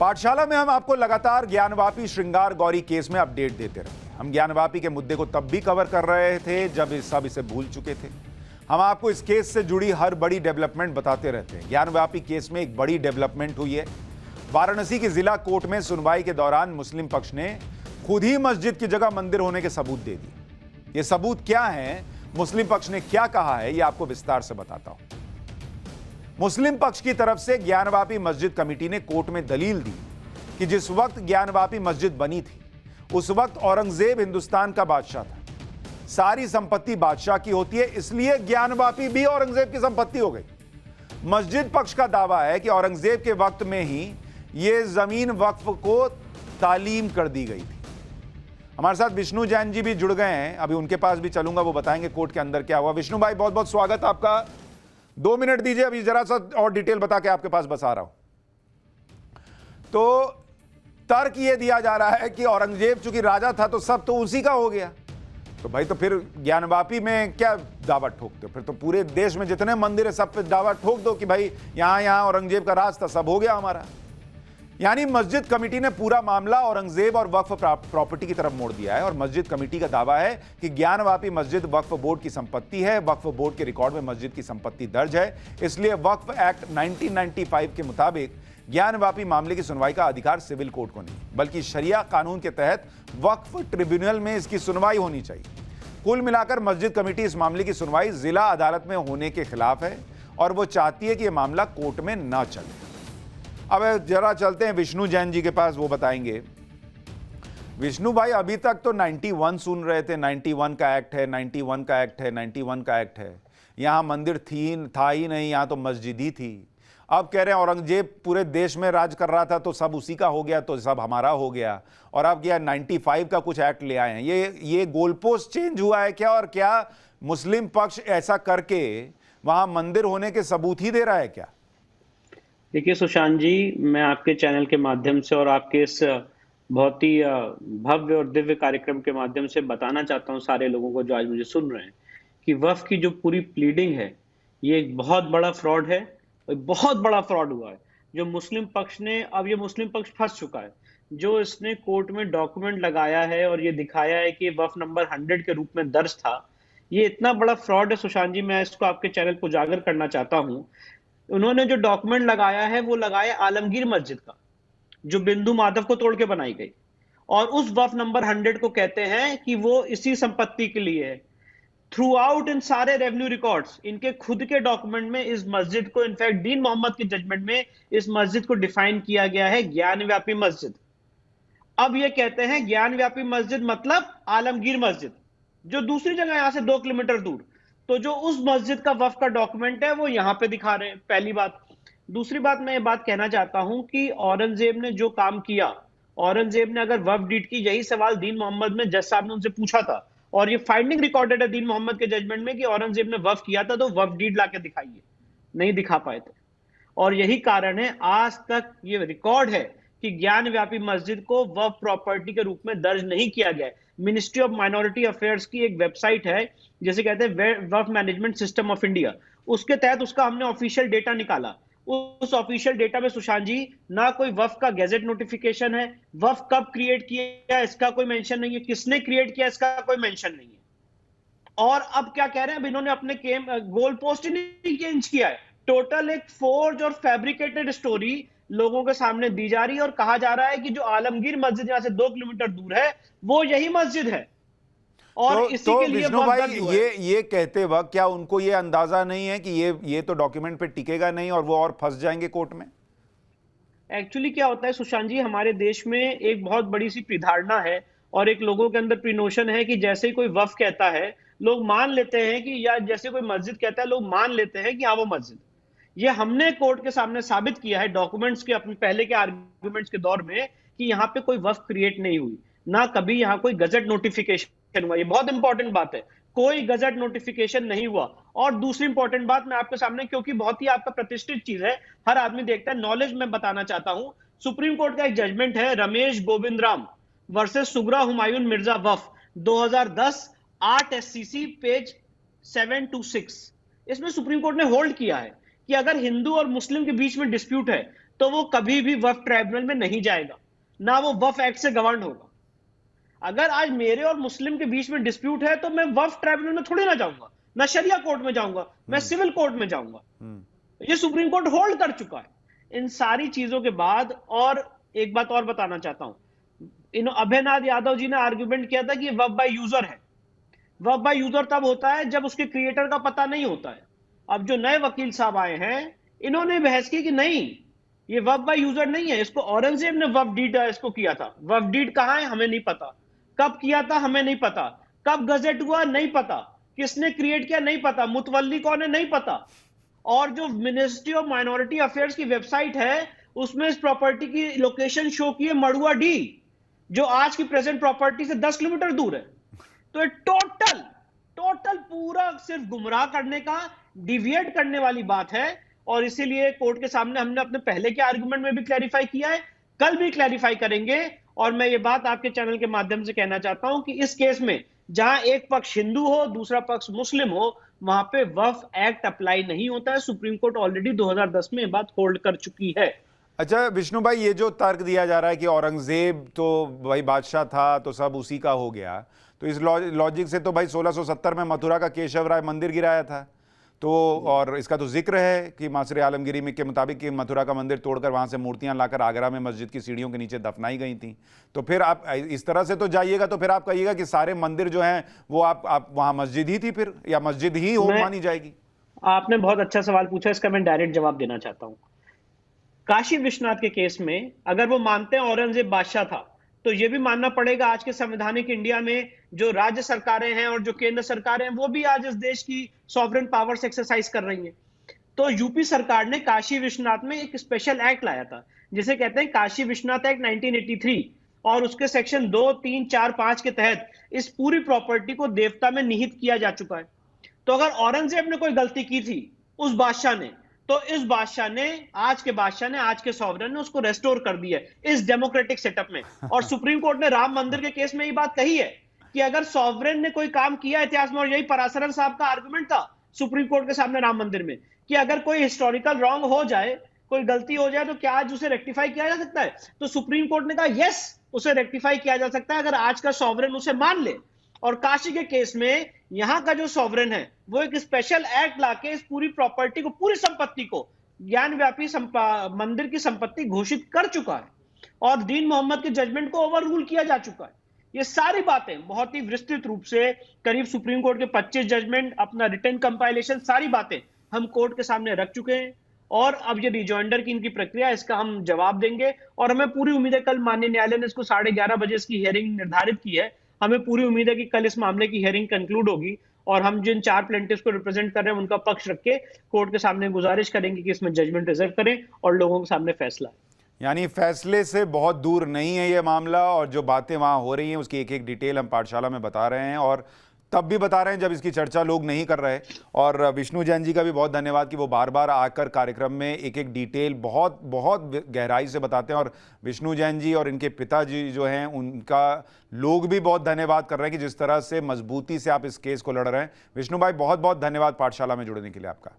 पाठशाला में हम आपको लगातार ज्ञानवापी श्रृंगार गौरी केस में अपडेट देते रहे। हम ज्ञानवापी के मुद्दे को तब भी कवर कर रहे थे जब सब इसे भूल चुके थे। हम आपको इस केस से जुड़ी हर बड़ी डेवलपमेंट बताते रहते हैं। ज्ञानवापी केस में एक बड़ी डेवलपमेंट हुई है। वाराणसी की जिला कोर्ट में सुनवाई के दौरान मुस्लिम पक्ष ने खुद ही मस्जिद की जगह मंदिर होने के सबूत दे दिए। ये सबूत क्या है, मुस्लिम पक्ष ने क्या कहा है, यह आपको विस्तार से बताता हूं। मुस्लिम पक्ष की तरफ से ज्ञानवापी मस्जिद कमेटी ने कोर्ट में दलील दी कि जिस वक्त ज्ञानवापी मस्जिद बनी थी उस वक्त औरंगजेब हिंदुस्तान का बादशाह था। सारी संपत्ति बादशाह की होती है, इसलिए ज्ञानवापी भी औरंगजेब की संपत्ति हो गई। मस्जिद पक्ष का दावा है कि औरंगजेब के वक्त में ही यह जमीन वक्फ को तालीम कर दी गई थी। हमारे साथ विष्णु जैन जी भी जुड़ गए हैं, अभी उनके पास भी चलूंगा, वो बताएंगे कोर्ट के अंदर क्या हुआ। विष्णु भाई, बहुत बहुत स्वागत आपका। 2 मिनट दीजिए, अभी जरा सा और डिटेल बता के आपके पास बस आ रहा हूं। तो तर्क यह दिया जा रहा है कि औरंगजेब चूंकि राजा था तो सब तो उसी का हो गया। तो भाई तो फिर ज्ञानवापी में क्या दावा ठोकते हो? फिर तो पूरे देश में जितने मंदिर है सब पे दावा ठोक दो कि भाई यहां औरंगजेब का राज था, सब हो गया हमारा। यानी मस्जिद कमेटी ने पूरा मामला औरंगजेब और वक्फ प्रॉपर्टी की तरफ मोड़ दिया है। और मस्जिद कमेटी का दावा है कि ज्ञानवापी मस्जिद वक्फ बोर्ड की संपत्ति है। वक्फ बोर्ड के रिकॉर्ड में मस्जिद की संपत्ति दर्ज है, इसलिए वक्फ एक्ट 1995 के मुताबिक ज्ञानवापी मामले की सुनवाई का अधिकार सिविल कोर्ट को नहीं, बल्कि शरिया कानून के तहत वक्फ ट्रिब्यूनल में इसकी सुनवाई होनी चाहिए। कुल मिलाकर मस्जिद कमेटी इस मामले की सुनवाई जिला अदालत में होने के खिलाफ है और वो चाहती है कि यह मामला कोर्ट में न चले। अब जरा चलते हैं विष्णु जैन जी के पास, वो बताएंगे। विष्णु भाई, अभी तक तो 91 सुन रहे थे, 91 का एक्ट है, 91 का एक्ट है, 91 का एक्ट है। यहां मंदिर था ही नहीं, यहां तो मस्जिद ही थी। अब कह रहे हैं औरंगजेब पूरे देश में राज कर रहा था तो सब उसी का हो गया, तो सब हमारा हो गया। और अब क्या 95 का कुछ एक्ट ले आए हैं। ये गोल पोस्ट चेंज हुआ है क्या? और क्या मुस्लिम पक्ष ऐसा करके वहां मंदिर होने के सबूत ही दे रहा है क्या? देखिए सुशांत जी, मैं आपके चैनल के माध्यम से और आपके इस बहुत ही भव्य और दिव्य कार्यक्रम के माध्यम से बताना चाहता हूं सारे लोगों को जो आज मुझे सुन रहे हैं कि वक्फ की जो पूरी प्लीडिंग है ये एक बहुत बड़ा फ्रॉड है, बहुत बड़ा फ्रॉड हुआ है। जो मुस्लिम पक्ष ने, अब ये मुस्लिम पक्ष फंस चुका है। जो इसने कोर्ट में डॉक्यूमेंट लगाया है और ये दिखाया है कि वक्फ नंबर 100 के रूप में दर्ज था, ये इतना बड़ा फ्रॉड है सुशांत जी, मैं इसको आपके चैनल पर उजागर करना चाहता हूं। उन्होंने जो डॉक्यूमेंट लगाया है वो लगाया आलमगीर मस्जिद का, जो बिंदु माधव को तोड़ के बनाई गई, और उस वक्फ नंबर 100 को कहते हैं कि वो इसी संपत्ति के लिए है। थ्रू आउट इन सारे रेवेन्यू रिकॉर्ड्स, इनके खुद के डॉक्यूमेंट में इस मस्जिद को, इनफैक्ट दीन मोहम्मद के जजमेंट में इस मस्जिद को डिफाइन किया गया है ज्ञानव्यापी मस्जिद। अब ये कहते हैं ज्ञानव्यापी मस्जिद मतलब आलमगीर मस्जिद, जो दूसरी जगह यहां से 2 किलोमीटर दूर। तो जो उस मस्जिद का वक्फ का डॉक्यूमेंट है वो यहां पे दिखा रहे हैं, पहली बात। दूसरी बात, मैं ये बात कहना चाहता हूं कि औरंगजेब ने जो काम किया, औरंगजेब ने अगर वक्फ डीड की, यही सवाल दीन मोहम्मद में जज साहब ने उनसे पूछा था और ये फाइंडिंग रिकॉर्डेड है दीन मोहम्मद के जजमेंट में कि औरंगजेब ने वक्फ किया था, तो वक्फ डीड लाके दिखाइए, नहीं दिखा पाए थे। और यही कारण है आज तक ये रिकॉर्ड है कि ज्ञानव्यापी मस्जिद को वक्फ प्रॉपर्टी के रूप में दर्ज नहीं किया गया है। मिनिस्ट्री ऑफ माइनॉरिटी अफेयर्स की एक वेबसाइट है, जैसे कहते हैं वक्फ मैनेजमेंट सिस्टम ऑफ इंडिया, उसके तहत उसका हमने ऑफिशियल डेटा निकाला। उस ऑफिशियल डेटा में सुशांत जी ना कोई वक्फ का गैजेट नोटिफिकेशन है, वक्फ कब क्रिएट किया इसका कोई मेंशन नहीं है, किसने क्रिएट किया इसका कोई मेंशन नहीं है। और अब क्या कह रहे हैं, अब इन्होंने अपने गोल पोस्ट ही नहीं चेंज किया है। टोटल एक फोर्ज और फैब्रिकेटेड स्टोरी लोगों के सामने दी जा रही है और कहा जा रहा है कि जो आलमगीर मस्जिद यहां से 2 किलोमीटर दूर है वो यही मस्जिद है। और इसी के लिए विष्णु भाई, ये कहते वक्त क्या उनको ये अंदाजा नहीं है कि ये तो डॉक्यूमेंट पे टिकेगा नहीं और वो और फंस जाएंगे कोर्ट में? एक्चुअली क्या होता है सुशांत जी, हमारे देश में एक बहुत बड़ी सी प्रीधारणा है और एक लोगों के अंदर प्रीनोशन है कि जैसे ही कोई वक्फ कहता है लोग मान लेते हैं कि, या जैसे कोई मस्जिद कहता है लोग मान लेते हैं कि हाँ वो मस्जिद। ये हमने कोर्ट के सामने साबित किया है डॉक्यूमेंट्स के, अपने पहले के आर्गुमेंट्स के दौर में, कि यहां पे कोई वक्फ क्रिएट नहीं हुई, ना कभी यहां कोई गजट नोटिफिकेशन हुआ। ये बहुत इंपॉर्टेंट बात है, कोई गजट नोटिफिकेशन नहीं हुआ। और दूसरी इंपॉर्टेंट बात मैं आपके सामने, क्योंकि बहुत ही आपका प्रतिष्ठित चीज है, हर आदमी देखता है, नॉलेज में बताना चाहता हूं। सुप्रीम कोर्ट का एक जजमेंट है रमेश गोविंद राम वर्सेस सुगरा हुमायूं मिर्जा वक्फ 2010, 8 SCC पेज 726। इसमें सुप्रीम कोर्ट ने होल्ड किया है कि अगर हिंदू और मुस्लिम के बीच में डिस्प्यूट है तो वो कभी भी वक्फ ट्राइब्यूनल में नहीं जाएगा, ना वो वक्फ एक्ट से गवर्न होगा। अगर आज मेरे और मुस्लिम के बीच में डिस्प्यूट है तो मैं वक्फ ट्राइब्यूनल में थोड़ी ना जाऊंगा, ना शरिया कोर्ट में जाऊंगा, मैं सिविल कोर्ट में जाऊंगा। ये सुप्रीम कोर्ट होल्ड कर चुका है। इन सारी चीजों के बाद और एक बात और बताना चाहता हूं, इन अभयनाथ यादव जी ने आर्ग्यूमेंट किया था कि वक्फ बाय यूजर है। वक्फ बाय यूजर तब होता है जब उसके क्रिएटर का पता नहीं होता है। अब जो नए वकील साहब आए हैं, इन्होंने बहस की कि नहीं, ये वक्फ बाय यूजर नहीं है, इसको औरंगजेब ने वक्फ डीड इसको किया था। वक्फ डीड कहां है हमें नहीं पता, कब किया था हमें नहीं पता, कब गजेट हुआ नहीं पता, किसने क्रिएट किया नहीं पता, मुतवल्ली कौन है नहीं पता। और जो मिनिस्ट्री ऑफ माइनॉरिटी अफेयर्स की वेबसाइट है उसमें इस प्रॉपर्टी की लोकेशन शो की है मड़ुआ डी, जो आज की प्रेजेंट प्रॉपर्टी से 10 किलोमीटर दूर है। तो ये टोटल पूरा सिर्फ गुमराह करने का, डिविएट करने वाली बात है। और इसीलिए कोर्ट के सामने हमने अपने पहले के आर्गुमेंट में भी क्लैरिफाई किया है, कल भी क्लैरिफाई करेंगे। और मैं ये बात आपके चैनल के माध्यम से कहना चाहता हूं कि इस केस में जहां एक पक्ष हिंदू हो, दूसरा पक्ष मुस्लिम हो, वहां पे वक्फ एक्ट अप्लाई नहीं होता है। सुप्रीम कोर्ट ऑलरेडी 2010 में बात होल्ड कर चुकी है। अच्छा विष्णु भाई, ये जो तर्क दिया जा रहा है कि औरंगजेब तो भाई बादशाह था तो सब उसी का हो गया, तो इस लॉजिक से तो भाई 1670 में मथुरा का केशव राय मंदिर गिराया था, तो और इसका तो जिक्र है कि मासरे आलमगीरी में के मुताबिक कि मथुरा का मंदिर तोड़कर वहां से मूर्तियां लाकर आगरा में मस्जिद की सीढ़ियों के नीचे दफनाई गई थी। तो फिर आप इस तरह से तो जाइएगा तो फिर आप कहिएगा कि सारे मंदिर जो हैं वो आप वहां मस्जिद ही थी फिर, या मस्जिद ही हो मानी जाएगी? आपने बहुत अच्छा सवाल पूछा, इसका मैं डायरेक्ट जवाब देना चाहता हूं। काशी विश्वनाथ के केस में अगर वो मानते हैं औरंगजेब बादशाह था, तो ये भी मानना पड़ेगा आज के संवैधानिक इंडिया में जो राज्य सरकारें हैं और जो केंद्र सरकारें हैं वो भी आज इस देश की सॉवरेन पावर्स एक्सरसाइज कर रही हैं। तो यूपी सरकार ने काशी विश्वनाथ में एक स्पेशल एक्ट लाया था जिसे कहते हैं काशी विश्वनाथ एक्ट 1983, और उसके सेक्शन 2, 3, 4, 5 के तहत इस पूरी प्रॉपर्टी को देवता में निहित किया जा चुका है। तो अगर औरंगजेब ने कोई गलती की थी उस बादशाह ने, तो इस बादशाह ने, आज के सॉवरेन ने उसको रेस्टोर कर दिया इस डेमोक्रेटिक सेटअप में। और सुप्रीम कोर्ट ने राम मंदिर के केस में ये बात कही है कि अगर सॉवरेन ने कोई काम किया इतिहास में, और यही पराशरन साहब का आर्गुमेंट था सुप्रीम कोर्ट के सामने राम मंदिर में, कि अगर कोई हिस्टोरिकल रॉन्ग हो जाए, कोई गलती हो जाए, तो क्या आज उसे रेक्टिफाई किया जा सकता है? तो सुप्रीम कोर्ट ने कहा यस, उसे रेक्टिफाई किया जा सकता है अगर आज का सॉवरेन उसे मान ले। और काशी के केस में यहां का जो सॉवरेन है वो एक स्पेशल एक्ट लाके इस पूरी प्रॉपर्टी को, पूरी संपत्ति को ज्ञानव्यापी मंदिर की संपत्ति घोषित कर चुका है, और दीन मोहम्मद के जजमेंट को ओवर रूल किया जा चुका है। ये सारी बातें बहुत ही विस्तृत रूप से करीब सुप्रीम कोर्ट के 25 जजमेंट, अपना रिटन कंपाइलेशन, सारी बातें हम कोर्ट के सामने रख चुके हैं। और अब ये रिजॉइंडर की इनकी प्रक्रिया, इसका हम जवाब देंगे। और हमें पूरी उम्मीद है, कल माननीय न्यायालय ने इसको 11:30 बजे इसकी हियरिंग निर्धारित की है, हमें पूरी उम्मीद है कि कल इस मामले की हियरिंग कंक्लूड होगी और हम जिन 4 प्लेंटिफ्स को रिप्रेजेंट कर रहे हैं उनका पक्ष रख के कोर्ट के सामने गुजारिश करेंगे कि इसमें जजमेंट रिजर्व करें और लोगों के सामने फैसला। यानी फैसले से बहुत दूर नहीं है ये मामला, और जो बातें वहां हो रही हैं उसकी एक एक डिटेल हम पाठशाला में बता रहे हैं, और तब भी बता रहे हैं जब इसकी चर्चा लोग नहीं कर रहे। और विष्णु जैन जी का भी बहुत धन्यवाद कि वो बार बार आकर कार्यक्रम में एक एक डिटेल बहुत बहुत गहराई से बताते हैं। और विष्णु जैन जी और इनके पिताजी जो हैं उनका लोग भी बहुत धन्यवाद कर रहे हैं कि जिस तरह से मजबूती से आप इस केस को लड़ रहे हैं। विष्णु भाई बहुत बहुत धन्यवाद पाठशाला में जुड़ने के लिए आपका।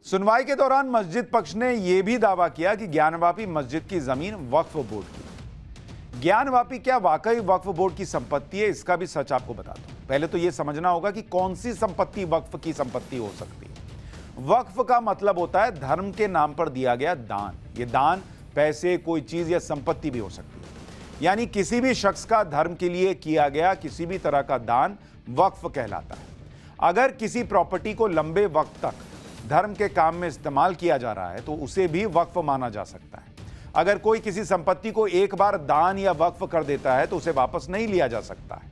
सुनवाई के दौरान मस्जिद पक्ष ने यह भी दावा किया कि ज्ञानवापी मस्जिद की जमीन वक्फ बोर्ड की। ज्ञानवापी क्या वाकई वक्फ बोर्ड की संपत्ति है, इसका भी सच आपको बता दूं। पहले तो यह समझना होगा कि कौन सी संपत्ति वक्फ की संपत्ति हो सकती है। वक्फ का मतलब होता है धर्म के नाम पर दिया गया दान। यह दान पैसे, कोई चीज या संपत्ति भी हो सकती है। यानी किसी भी शख्स का धर्म के लिए किया गया किसी भी तरह का दान वक्फ कहलाता है। अगर किसी प्रॉपर्टी को लंबे वक्त तक धर्म के काम में इस्तेमाल किया जा रहा है तो उसे भी वक्फ माना जा सकता है। अगर कोई किसी संपत्ति को एक बार दान या वक्फ कर देता है तो उसे वापस नहीं लिया जा सकता है।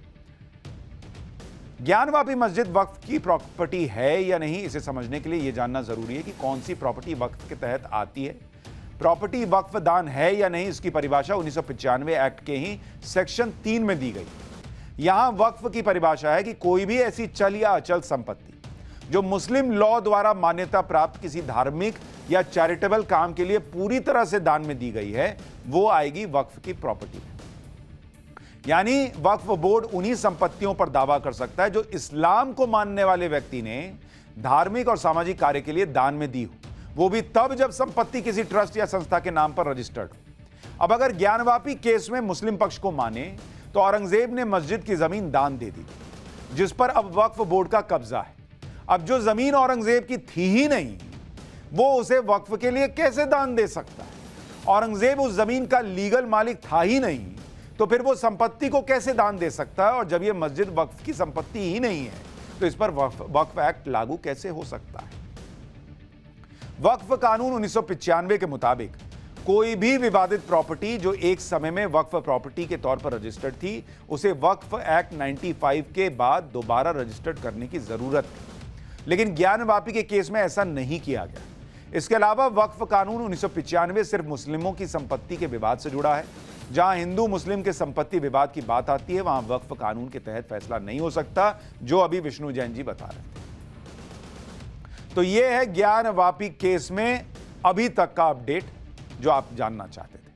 ज्ञानवापी मस्जिद वक्फ की प्रॉपर्टी है या नहीं, इसे समझने के लिए यह जानना जरूरी है कि कौन सी प्रॉपर्टी वक्फ के तहत आती है। प्रॉपर्टी वक्फ दान है या नहीं, इसकी परिभाषा 1995 एक्ट के ही सेक्शन 3 में दी गई। यहां वक्फ की परिभाषा है कि कोई भी ऐसी चल या अचल संपत्ति जो मुस्लिम लॉ द्वारा मान्यता प्राप्त किसी धार्मिक या चैरिटेबल काम के लिए पूरी तरह से दान में दी गई है, वो आएगी वक्फ की प्रॉपर्टी में। यानी वक्फ बोर्ड उन्हीं संपत्तियों पर दावा कर सकता है जो इस्लाम को मानने वाले व्यक्ति ने धार्मिक और सामाजिक कार्य के लिए दान में दी हो। वो भी तब जब संपत्ति किसी ट्रस्ट या संस्था के नाम पर रजिस्टर्ड हो। अब अगर ज्ञानवापी केस में मुस्लिम पक्ष को माने तो औरंगजेब ने मस्जिद की जमीन दान दे दी, जिस पर अब वक्फ बोर्ड का कब्जा है। अब जो जमीन औरंगजेब की थी ही नहीं, वो उसे वक्फ के लिए कैसे दान दे सकता है? औरंगजेब उस जमीन का लीगल मालिक था ही नहीं, तो फिर वो संपत्ति को कैसे दान दे सकता है? और जब ये मस्जिद वक्फ की संपत्ति ही नहीं है, तो इस पर वक्फ एक्ट लागू कैसे हो सकता है? वक्फ कानून 1995 के मुताबिक कोई भी विवादित प्रॉपर्टी जो एक समय में वक्फ प्रॉपर्टी के तौर पर रजिस्टर्ड थी, उसे वक्फ एक्ट 95 के बाद दोबारा रजिस्टर्ड करने की जरूरत थी। लेकिन ज्ञानवापी के केस में ऐसा नहीं किया गया। इसके अलावा वक्फ कानून 1995 सिर्फ मुस्लिमों की संपत्ति के विवाद से जुड़ा है। जहां हिंदू मुस्लिम के संपत्ति विवाद की बात आती है, वहां वक्फ कानून के तहत फैसला नहीं हो सकता, जो अभी विष्णु जैन जी बता रहे थे। तो यह है ज्ञानवापी केस में अभी तक का अपडेट जो आप जानना चाहते थे।